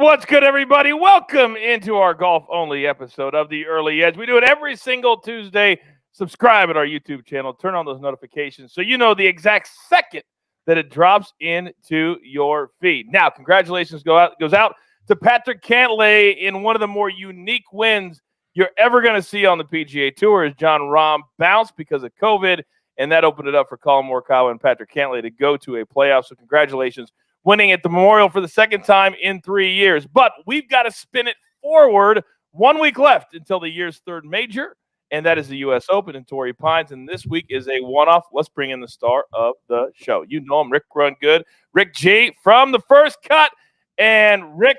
What's good, everybody? Welcome into our golf-only episode of The Early Edge. We do it every single Tuesday. Subscribe at our YouTube channel. Turn on those notifications so you know the exact second that it drops into your feed. Now, congratulations goes out to Patrick Cantlay in one of the more unique wins you're ever going to see on the PGA Tour as Jon Rahm bounced because of COVID, and that opened it up for Collin Morikawa and Patrick Cantlay to go to a playoff. So congratulations. Winning at the Memorial for the second time in 3 years. But we've got to spin it forward. 1 week left until the year's third major, and that is the U.S. Open in Torrey Pines. And this week is a one-off. Let's bring in the star of the show. You know him, Rick Rungood, Rick G from the First Cut. And Rick,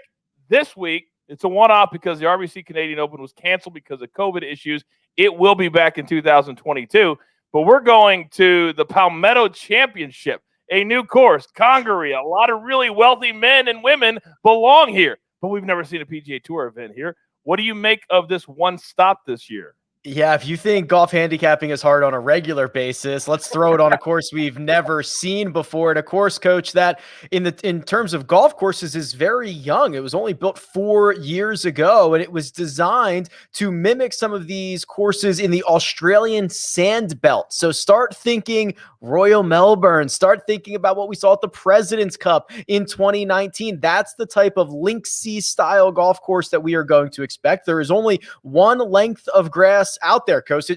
this week, it's a one-off because the RBC Canadian Open was canceled because of COVID issues. It will be back in 2022. But we're going to the Palmetto Championship. A new course, Congaree. A lot of really wealthy men and women belong here, but we've never seen a PGA Tour event here. What do you make of this one stop this year? Yeah, if you think golf handicapping is hard on a regular basis, let's throw it on a course we've never seen before, and a course, coach, that in terms of golf courses is very young. It was only built 4 years ago, and it was designed to mimic some of these courses in the Australian sand belt. So start thinking Royal Melbourne. Start thinking about what we saw at the President's Cup in 2019. That's the type of Linksy style golf course that we are going to expect. There is only one length of grass out there, coach.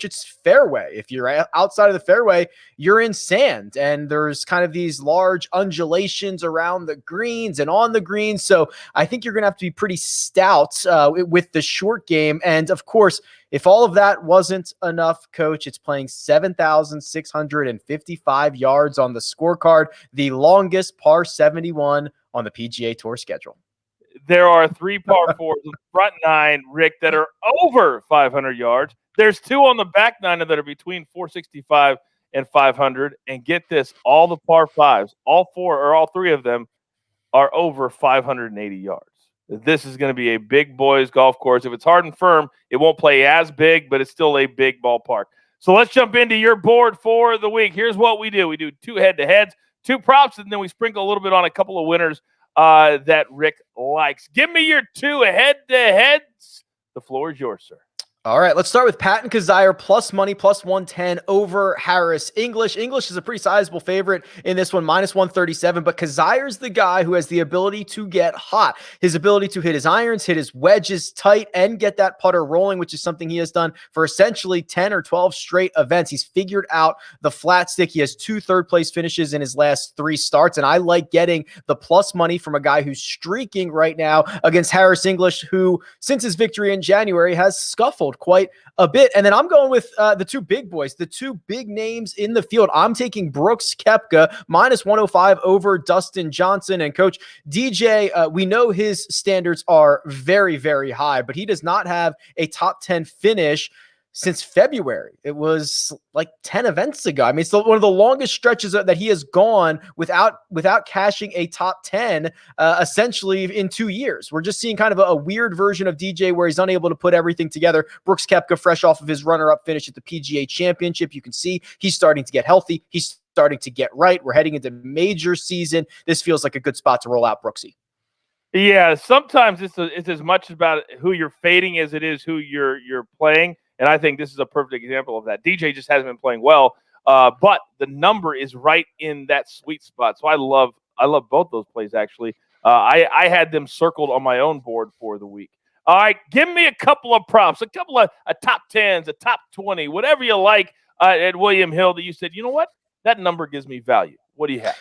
It's fairway. If you're outside of the fairway, you're in sand, and there's kind of these large undulations around the greens and on the greens. So I think you're going to have to be pretty stout with the short game. And of course, if all of that wasn't enough, coach, it's playing 7,655 yards on the scorecard, the longest par 71 on the PGA Tour schedule. There are 3 par 4s in the front 9, Rick, that are over 500 yards. There's 2 on the back 9 that are between 465 and 500. And get this, all the par 5s, all 3 of them are over 580 yards. This is going to be a big boys golf course. If it's hard and firm, it won't play as big, but it's still a big ballpark. So let's jump into your board for the week. Here's what we do. We do 2 head-to-heads, 2 props, and then we sprinkle a little bit on a couple of winners that Rick likes. Give me your 2 head-to-heads. The floor is yours, sir. All right, let's start with Patton Kizzire plus money, plus 110 over Harris English. English is a pretty sizable favorite in this one, minus 137, but Kizzire's the guy who has the ability to get hot. His ability to hit his irons, hit his wedges tight, and get that putter rolling, which is something he has done for essentially 10 or 12 straight events. He's figured out the flat stick. He has 2 third-place finishes in his last 3 starts, and I like getting the plus money from a guy who's streaking right now against Harris English, who, since his victory in January, has scuffled quite a bit. And then I'm going with the 2 big boys, the 2 big names in the field. I'm taking Brooks Koepka minus 105 over Dustin Johnson. And coach DJ, we know his standards are very, very high, but he does not have a top 10 finish since February. It was like 10 events ago. I mean, it's one of the longest stretches that he has gone without cashing a top 10 essentially in 2 years. We're just seeing kind of a weird version of DJ where he's unable to put everything together. Brooks Koepka, fresh off of his runner-up finish at the PGA Championship, you can see he's starting to get healthy. He's starting to get right. We're heading into major season. This feels like a good spot to roll out Brooksy. Yeah, sometimes it's as much about who you're fading as it is who you're playing. And I think this is a perfect example of that. DJ just hasn't been playing well, but the number is right in that sweet spot. So I love both those plays, actually. I had them circled on my own board for the week. All right, give me a couple of props, a couple of top 10s, a top 20, whatever you like at William Hill that you said, you know what? That number gives me value. What do you have?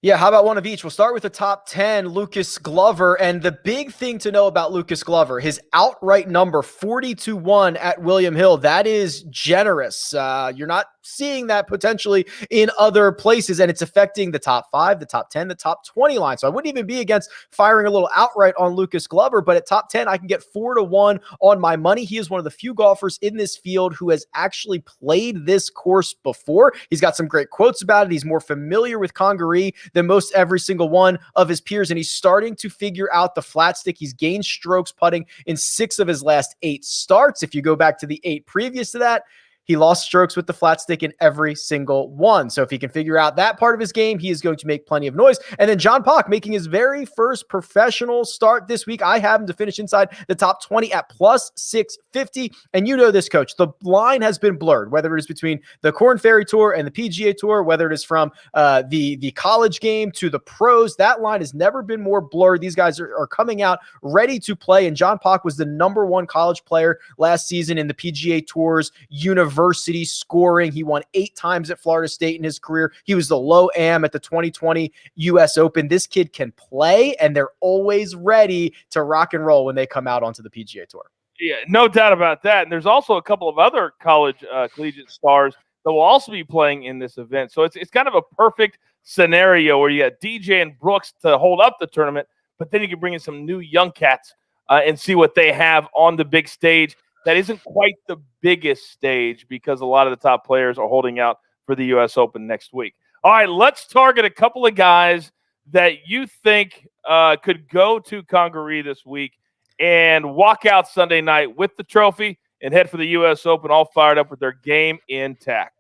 Yeah, how about one of each? We'll start with the top 10, Lucas Glover. And the big thing to know about Lucas Glover, his outright number, 40-1 at William Hill. That is generous. You're not seeing that potentially in other places, and it's affecting the top 5, the top 10, the top 20 line. So I wouldn't even be against firing a little outright on Lucas Glover, but at top 10, I can get 4-1 on my money. He is one of the few golfers in this field who has actually played this course before. He's got some great quotes about it. He's more familiar with Congaree than most every single one of his peers, and he's starting to figure out the flat stick. He's gained strokes putting in 6 of his last 8 starts. If you go back to the 8 previous to that, he lost strokes with the flat stick in every single one. So if he can figure out that part of his game, he is going to make plenty of noise. And then John Pak making his very first professional start this week. I have him to finish inside the top 20 at plus 650. And you know this, Coach. The line has been blurred, whether it is between the Korn Ferry Tour and the PGA Tour, whether it is from the college game to the pros. That line has never been more blurred. These guys are coming out ready to play. And John Pak was the number one college player last season in the PGA Tour's university scoring. He won 8 times at Florida State in his career. He was the low am at the 2020 U.S. Open. This kid can play, and they're always ready to rock and roll when they come out onto the PGA Tour. Yeah, no doubt about that. And there's also a couple of other college collegiate stars that will also be playing in this event. So it's kind of a perfect scenario where you got DJ and Brooks to hold up the tournament, but then you can bring in some new young cats and see what they have on the big stage. That isn't quite the biggest stage because a lot of the top players are holding out for the U.S. Open next week. All right, let's target a couple of guys that you think could go to Congaree this week and walk out Sunday night with the trophy and head for the U.S. Open all fired up with their game intact.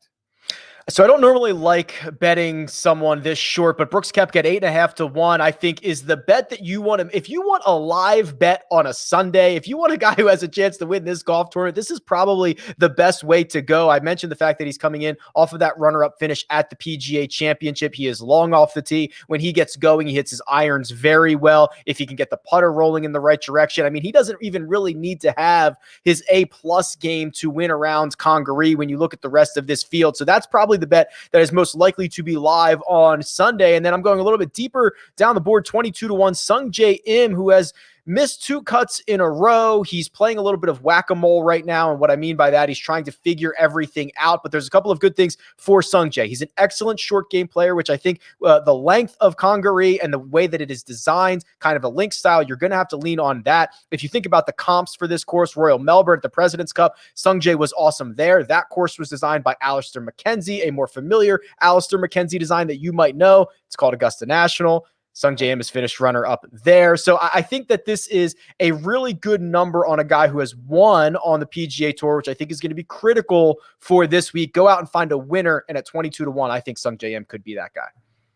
So I don't normally like betting someone this short, but Brooks Koepka at 8.5 to 1, I think is the bet that you want to. If you want a live bet on a Sunday, if you want a guy who has a chance to win this golf tournament, this is probably the best way to go. I mentioned the fact that he's coming in off of that runner-up finish at the PGA Championship. He is long off the tee. When he gets going, he hits his irons very well. If he can get the putter rolling in the right direction, I mean, he doesn't even really need to have his A-plus game to win around Congaree when you look at the rest of this field. So that's probably the bet that is most likely to be live on Sunday. And then I'm going a little bit deeper down the board, 22 to 1, Sungjae Im, who has missed 2 cuts in a row. He's playing a little bit of whack-a-mole right now. And what I mean by that, he's trying to figure everything out. But there's a couple of good things for Sungjae. He's an excellent short game player, which I think the length of Congaree and the way that it is designed, kind of a link style, you're going to have to lean on that. If you think about the comps for this course, Royal Melbourne at the President's Cup, Sungjae was awesome there. That course was designed by Alistair McKenzie, a more familiar Alistair McKenzie design that you might know. It's called Augusta National. Sungjae Im has finished runner-up there. So I think that this is a really good number on a guy who has won on the PGA Tour, which I think is going to be critical for this week. Go out and find a winner, and at 22 to 1, I think Sungjae Im could be that guy.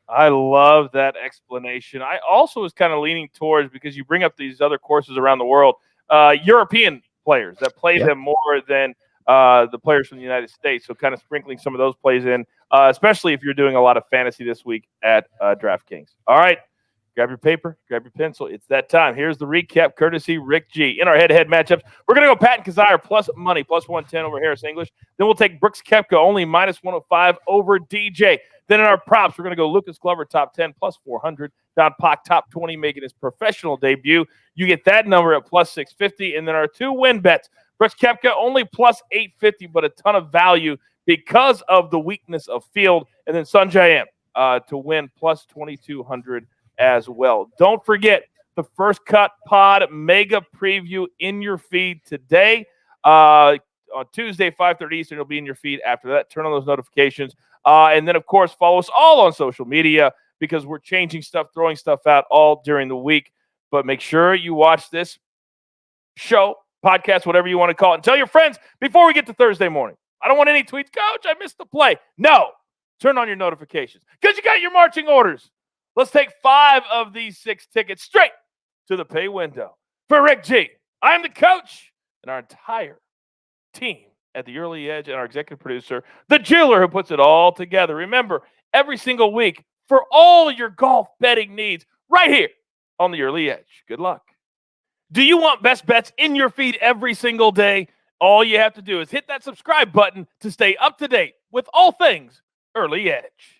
I love that explanation. I also was kind of leaning towards, because you bring up these other courses around the world, European players that play them more than the players from the United States. So kind of sprinkling some of those plays in, especially if you're doing a lot of fantasy this week at DraftKings. All right. Grab your paper, grab your pencil. It's that time. Here's the recap, courtesy Rick G. In our head-to-head matchups, we're going to go Patton Kizzire plus money, plus 110 over Harris English. Then we'll take Brooks Koepka only minus 105 over DJ. Then in our props, we're going to go Lucas Glover top 10 plus 400. John Pak top 20 making his professional debut. You get that number at plus 650. And then our 2 win bets, Brooks Koepka only plus 850, but a ton of value because of the weakness of field. And then Sungjae Im to win plus 2,200 as well. Don't forget the First Cut Pod mega preview in your feed today. On Tuesday, 5:30 Eastern, it'll be in your feed after that. Turn on those notifications. And then, of course, follow us all on social media because we're changing stuff, throwing stuff out all during the week. But make sure you watch this show, podcast, whatever you want to call it, and tell your friends before we get to Thursday morning. I don't want any tweets. Coach, I missed the play. No. Turn on your notifications because you got your marching orders. Let's take 5 of these 6 tickets straight to the pay window. For Rick G, I'm the coach, and our entire team at the Early Edge, and our executive producer, the jeweler who puts it all together. Remember, every single week, for all your golf betting needs, right here on the Early Edge. Good luck. Do you want best bets in your feed every single day? All you have to do is hit that subscribe button to stay up to date with all things Early Edge.